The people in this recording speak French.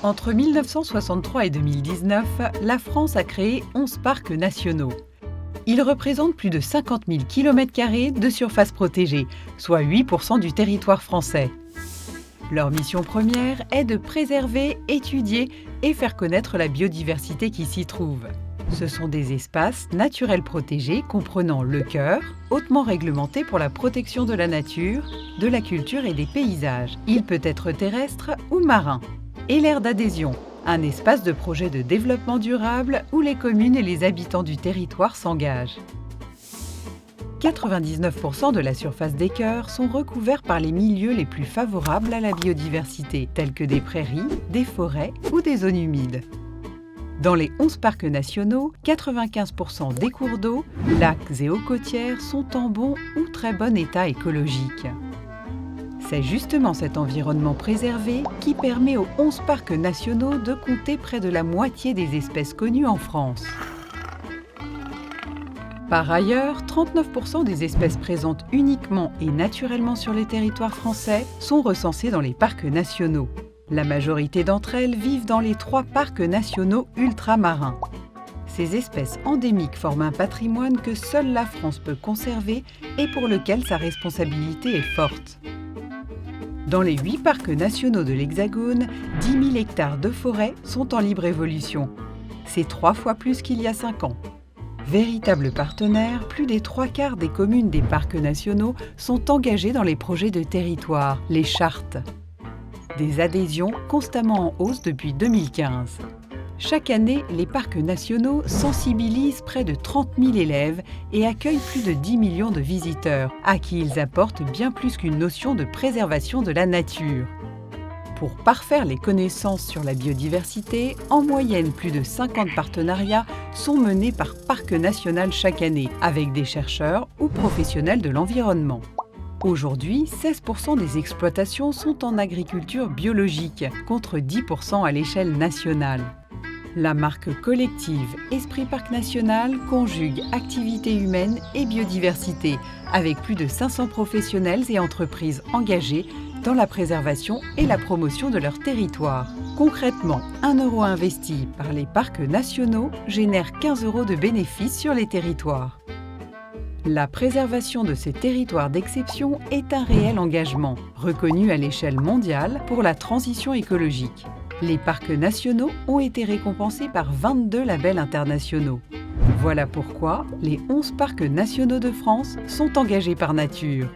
Entre 1963 et 2019, la France a créé 11 parcs nationaux. Ils représentent plus de 50 000 km² de surface protégée, soit 8% du territoire français. Leur mission première est de préserver, étudier et faire connaître la biodiversité qui s'y trouve. Ce sont des espaces naturels protégés comprenant le cœur, hautement réglementé pour la protection de la nature, de la culture et des paysages. Il peut être terrestre ou marin. Et l'aire d'adhésion, un espace de projet de développement durable où les communes et les habitants du territoire s'engagent. 99% de la surface des cœurs sont recouverts par les milieux les plus favorables à la biodiversité, tels que des prairies, des forêts ou des zones humides. Dans les 11 parcs nationaux, 95% des cours d'eau, lacs et eaux côtières sont en bon ou très bon état écologique. C'est justement cet environnement préservé qui permet aux 11 parcs nationaux de compter près de la moitié des espèces connues en France. Par ailleurs, 39% des espèces présentes uniquement et naturellement sur les territoires français sont recensées dans les parcs nationaux. La majorité d'entre elles vivent dans les 3 parcs nationaux ultramarins. Ces espèces endémiques forment un patrimoine que seule la France peut conserver et pour lequel sa responsabilité est forte. Dans les 8 parcs nationaux de l'Hexagone, 10 000 hectares de forêt sont en libre évolution. C'est 3 fois plus qu'il y a 5 ans. Véritables partenaires, plus des 3/4 des communes des parcs nationaux sont engagées dans les projets de territoire, les chartes. Des adhésions constamment en hausse depuis 2015. Chaque année, les parcs nationaux sensibilisent près de 30 000 élèves et accueillent plus de 10 millions de visiteurs, à qui ils apportent bien plus qu'une notion de préservation de la nature. Pour parfaire les connaissances sur la biodiversité, en moyenne, plus de 50 partenariats sont menés par parc national chaque année, avec des chercheurs ou professionnels de l'environnement. Aujourd'hui, 16% des exploitations sont en agriculture biologique, contre 10% à l'échelle nationale. La marque collective Esprit Parc National conjugue activité humaine et biodiversité, avec plus de 500 professionnels et entreprises engagés dans la préservation et la promotion de leur territoire. Concrètement, 1 euro investi par les parcs nationaux génère 15 € de bénéfices sur les territoires. La préservation de ces territoires d'exception est un réel engagement, reconnu à l'échelle mondiale pour la transition écologique. Les parcs nationaux ont été récompensés par 22 labels internationaux. Voilà pourquoi les 11 parcs nationaux de France sont engagés par nature.